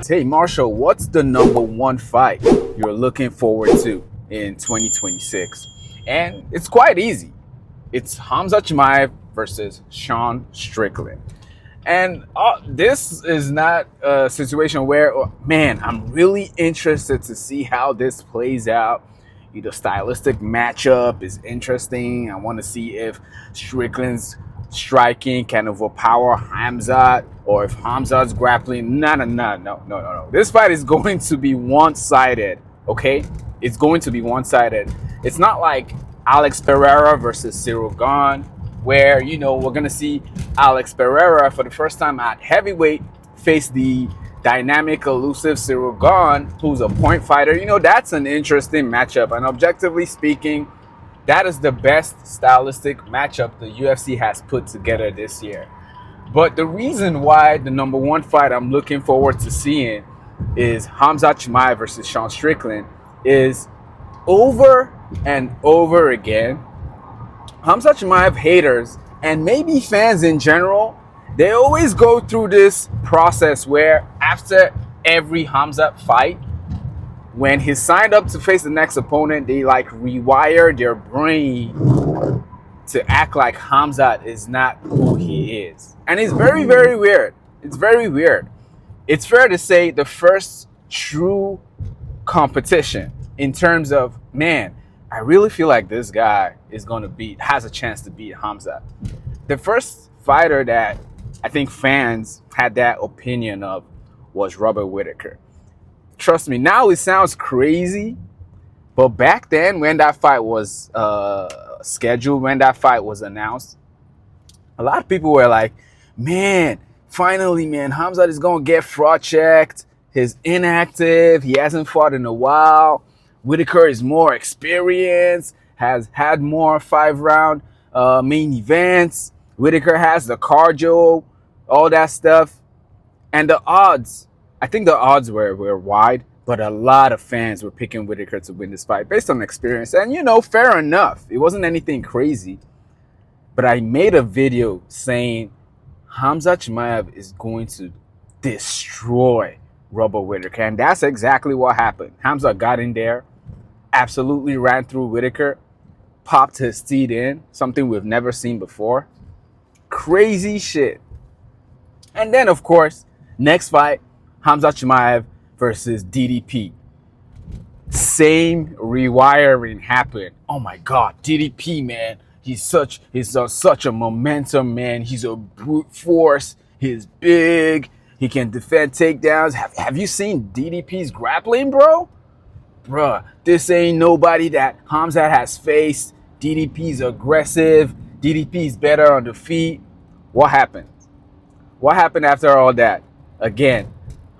Hey, Marshall, what's the number one fight you're looking forward to in 2026? And it's quite easy. It's Khamzat Chimaev versus Sean Strickland. And this is not a situation where, man, I'm really interested to see how this plays out. The stylistic matchup is interesting. I want to see if Strickland's striking can overpower Khamzat, or if Khamzat's grappling. No. This fight is going to be one-sided, okay? It's going to be one-sided. It's not like Alex Pereira versus Cyril Gane, where, we're going to see Alex Pereira for the first time at heavyweight face the dynamic, elusive Cyril Gane, who's a point fighter. That's an interesting matchup. And objectively speaking, that is the best stylistic matchup the UFC has put together this year. But the reason why the number one fight I'm looking forward to seeing is Khamzat Chimaev versus Sean Strickland is over and over again. Khamzat Chimaev haters and maybe fans in general, they always go through this process where after every Khamzat fight, when he's signed up to face the next opponent, they rewire their brain to act like Khamzat is not who he is. And it's very, very weird. It's very weird. It's fair to say the first true competition in terms of, man, I really feel like this guy has a chance to beat Khamzat. The first fighter that I think fans had that opinion of was Robert Whittaker. Trust me, now it sounds crazy, but back then when that fight was scheduled, when that fight was announced, a lot of people were like, man, finally, man, Khamzat is going to get fraud checked. He's inactive. He hasn't fought in a while. Whittaker is more experienced, has had more 5-round main events. Whittaker has the cardio, all that stuff. And the odds, I think the odds were wide, but a lot of fans were picking Whittaker to win this fight based on experience. And, fair enough. It wasn't anything crazy. But I made a video saying Khamzat Chimaev is going to destroy Robert Whittaker. And that's exactly what happened. Khamzat got in there, absolutely ran through Whittaker, popped his teeth in, something we've never seen before. Crazy shit. And then, of course, next fight, Khamzat Chimaev versus DDP. Same rewiring happened. Oh my God, DDP, man. He's such a momentum, man. He's a brute force. He's big. He can defend takedowns. Have you seen DDP's grappling, bro? Bruh, this ain't nobody that Khamzat has faced. DDP's aggressive. DDP's better on the feet. What happened? What happened after all that? Again,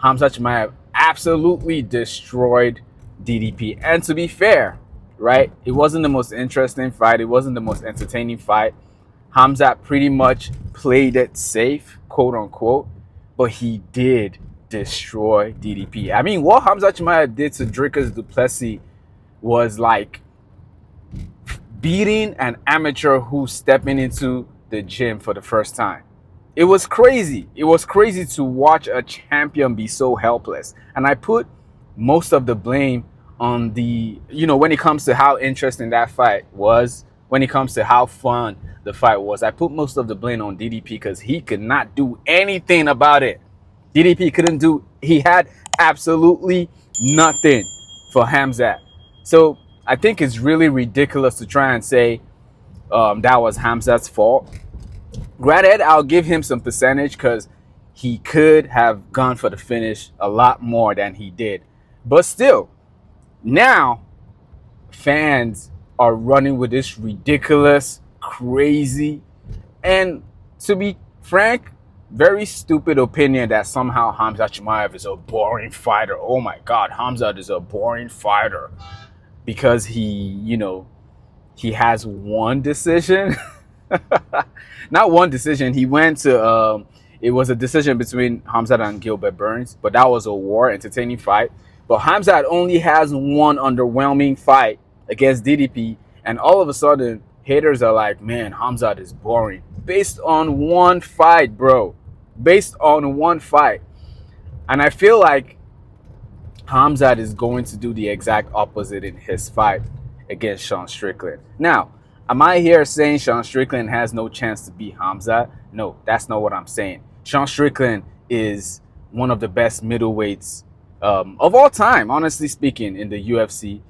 Khamzat Chimaev absolutely destroyed DDP. And to be fair, right, it wasn't the most interesting fight. It wasn't the most entertaining fight. Khamzat pretty much played it safe, quote unquote, but he did destroy DDP. I mean, what Khamzat Chimaev did to Dricus du Plessis was like beating an amateur who's stepping into the gym for the first time. It was crazy. It was crazy to watch a champion be so helpless. And I put most of the blame on the, when it comes to how interesting that fight was, when it comes to how fun the fight was, I put most of the blame on DDP because he could not do anything about it. DDP couldn't do, he had absolutely nothing for Khamzat. So I think it's really ridiculous to try and say that was Khamzat's fault. Granted, I'll give him some percentage because he could have gone for the finish a lot more than he did. But still, now fans are running with this ridiculous, crazy, and to be frank, very stupid opinion that somehow Khamzat Chimaev is a boring fighter. Oh my God, Khamzat is a boring fighter because he has one decision. Not one decision. He went to, it was a decision between Khamzat and Gilbert Burns, but that was a war, entertaining fight. But Khamzat only has one underwhelming fight against DDP, and all of a sudden, haters are like, man, Khamzat is boring. Based on one fight, bro. Based on one fight. And I feel like Khamzat is going to do the exact opposite in his fight against Sean Strickland. Now, am I here saying Sean Strickland has no chance to beat Khamzat? No, that's not what I'm saying. Sean Strickland is one of the best middleweights of all time, honestly speaking, in the UFC.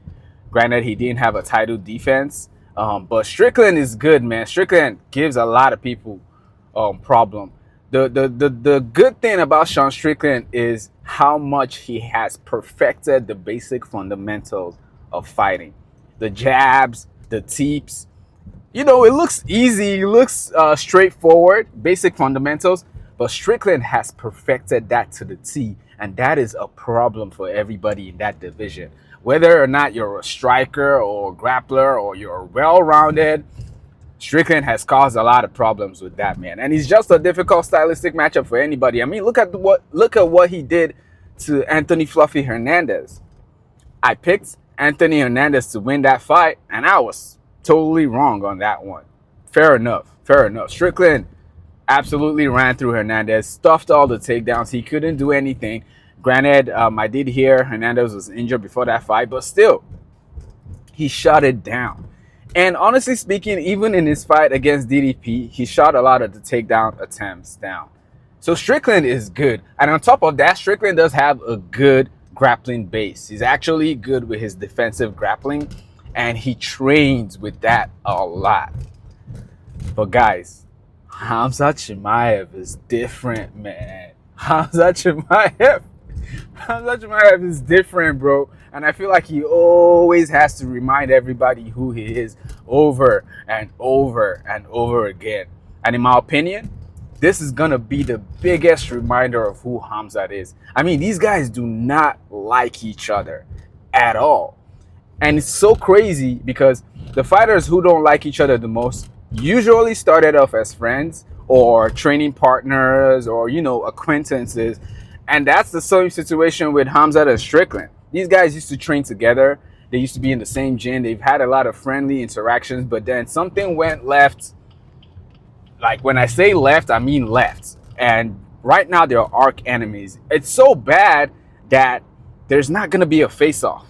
Granted, he didn't have a title defense, but Strickland is good, man. Strickland gives a lot of people problem. The good thing about Sean Strickland is how much he has perfected the basic fundamentals of fighting. The jabs, the teeps. You know, it looks easy, it looks straightforward, basic fundamentals, but Strickland has perfected that to the T, and that is a problem for everybody in that division. Whether or not you're a striker or a grappler or you're well-rounded, Strickland has caused a lot of problems with that, man. And he's just a difficult stylistic matchup for anybody. I mean, look at what he did to Anthony Fluffy Hernandez. I picked Anthony Hernandez to win that fight, and I was totally wrong on that one. Fair enough. Strickland absolutely ran through Hernandez, stuffed all the takedowns. He couldn't do anything. Granted, I did hear Hernandez was injured before that fight, but still, he shut it down. And honestly speaking, even in his fight against DDP, he shot a lot of the takedown attempts down. So Strickland is good. And on top of that, Strickland does have a good grappling base. He's actually good with his defensive grappling, and he trains with that a lot. But guys, Khamzat Chimaev is different, man. Khamzat Chimaev is different, bro. And I feel like he always has to remind everybody who he is over and over and over again. And in my opinion, this is going to be the biggest reminder of who Khamzat is. I mean, these guys do not like each other at all. And it's so crazy because the fighters who don't like each other the most usually started off as friends or training partners or, you know, acquaintances. And that's the same situation with Khamzat and Strickland. These guys used to train together. They used to be in the same gym. They've had a lot of friendly interactions, but then something went left. Like, when I say left, I mean left. And right now they're arch enemies. It's so bad that there's not going to be a face-off.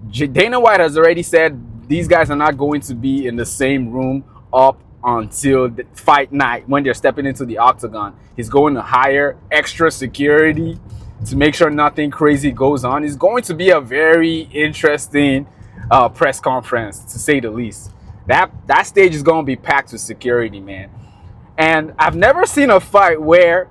Dana White has already said these guys are not going to be in the same room up until the fight night when they're stepping into the octagon. He's going to hire extra security to make sure nothing crazy goes on. It's going to be a very interesting press conference, to say the least. That stage is going to be packed with security, man. And I've never seen a fight where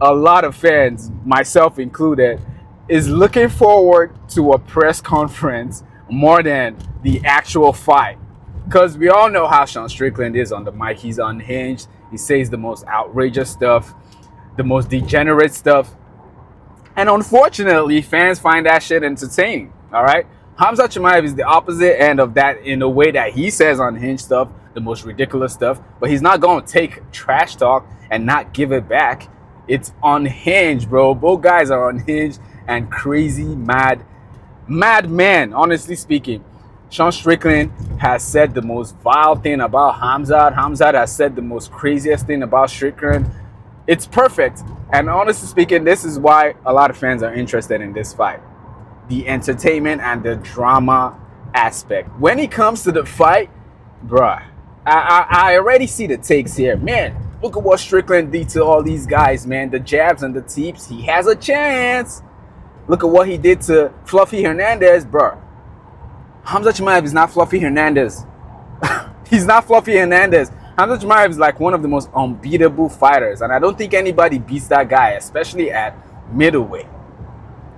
a lot of fans, myself included, is looking forward to a press conference more than the actual fight. Because we all know how Sean Strickland is on the mic. He's unhinged. He says the most outrageous stuff, the most degenerate stuff. And unfortunately, fans find that shit entertaining, all right? Khamzat Chimaev is the opposite end of that in a way that he says unhinged stuff, the most ridiculous stuff, but he's not going to take trash talk and not give it back. It's unhinged, bro. Both guys are unhinged and crazy, mad men, honestly speaking. Sean Strickland has said the most vile thing about Khamzat. Khamzat has said the most craziest thing about Strickland. It's perfect. And honestly speaking, this is why a lot of fans are interested in this fight. The entertainment and the drama aspect. When it comes to the fight, bruh, I already see the takes here. Man, look at what Strickland did to all these guys, man. The jabs and the teeps. He has a chance. Look at what he did to Fluffy Hernandez, bruh. Khamzat Chimaev is not Fluffy Hernandez. He's not Fluffy Hernandez. Khamzat Chimaev is like one of the most unbeatable fighters. And I don't think anybody beats that guy, especially at middleweight.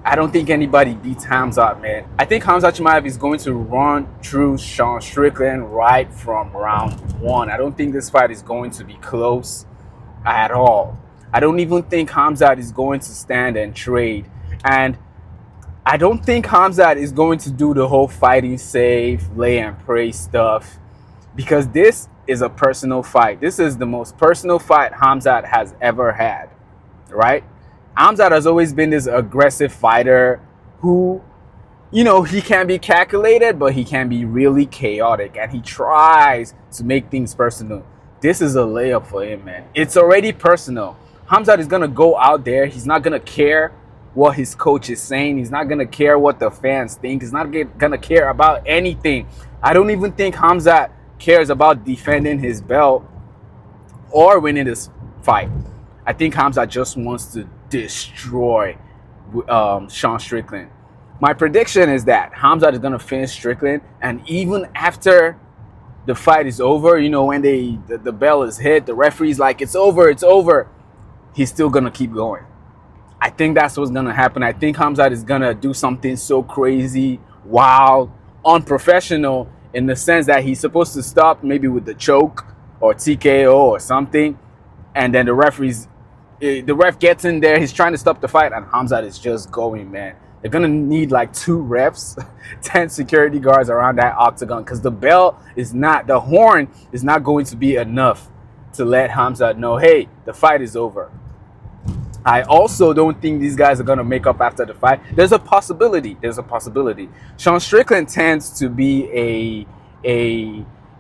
I don't think anybody beats Khamzat, man. I think Khamzat Chimaev is going to run through Sean Strickland right from round one. I don't think this fight is going to be close at all. I don't even think Khamzat is going to stand and trade. And I don't think Khamzat is going to do the whole fighting safe, lay and pray stuff, because this is a personal fight. This is the most personal fight Khamzat has ever had, right? Khamzat has always been this aggressive fighter who, you know, he can be calculated, but he can be really chaotic, and he tries to make things personal. This is a layup for him, man. It's already personal. Khamzat is going to go out there. He's not going to care what his coach is saying. He's not gonna care what the fans think. He's not gonna care about anything. I don't even think Khamzat cares about defending his belt or winning this fight. I think Khamzat just wants to destroy Sean Strickland. My prediction is that Khamzat is gonna finish Strickland, and even after the fight is over, you know, when the bell is hit, the referee's like, it's over, he's still gonna keep going. I think that's what's gonna happen. I think Khamzat is gonna do something so crazy, wild, unprofessional, in the sense that he's supposed to stop maybe with the choke or TKO or something, and then the ref gets in there, he's trying to stop the fight, and Khamzat is just going, man. They're gonna need like 2 refs, 10 security guards around that octagon, because the horn is not going to be enough to let Khamzat know, hey, the fight is over. I also don't think these guys are gonna make up after the fight. There's a possibility. Sean Strickland tends to be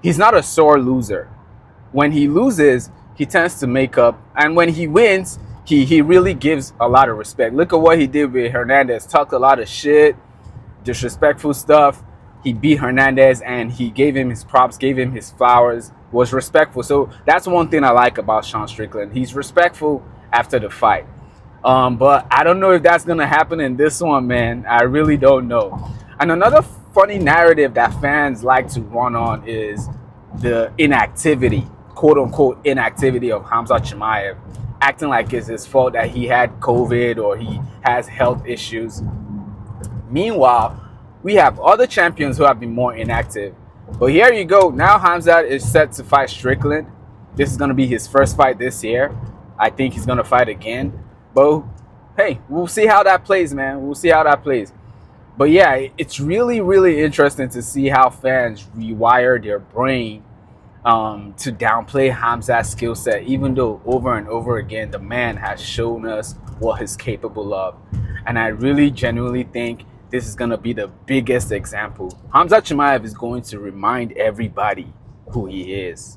he's not a sore loser. When he loses, he tends to make up, and when he wins, he really gives a lot of respect. Look at what he did with Hernandez. Talked a lot of shit, disrespectful stuff. He beat Hernandez and he gave him his props, gave him his flowers, was respectful. So that's one thing I like about Sean Strickland. He's respectful after the fight. But I don't know if that's gonna happen in this one, man. I really don't know. And another funny narrative that fans like to run on is the inactivity, quote unquote inactivity, of Khamzat Chimaev, acting like it's his fault that he had COVID or he has health issues. Meanwhile, we have other champions who have been more inactive. But here you go. Now Khamzat is set to fight Strickland. This is going to be his first fight this year. I think he's going to fight again. But hey, we'll see how that plays, man. We'll see how that plays. But yeah, it's really, really interesting to see how fans rewire their brain to downplay Khamzat's skill set, even though over and over again the man has shown us what he's capable of. And I really genuinely think this is going to be the biggest example. Khamzat Chimaev is going to remind everybody who he is.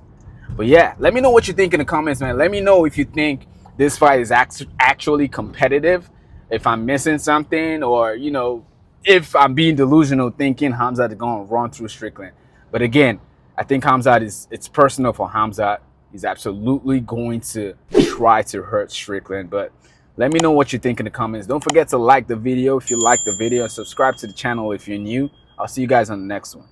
But yeah, let me know what you think in the comments, man. Let me know if you think this fight is actually competitive, if I'm missing something, or, you know, if I'm being delusional thinking Khamzat is going to run through Strickland. But again, I think it's personal for Khamzat. He's absolutely going to try to hurt Strickland. But let me know what you think in the comments. Don't forget to like the video if you like the video, and subscribe to the channel if you're new. I'll see you guys on the next one.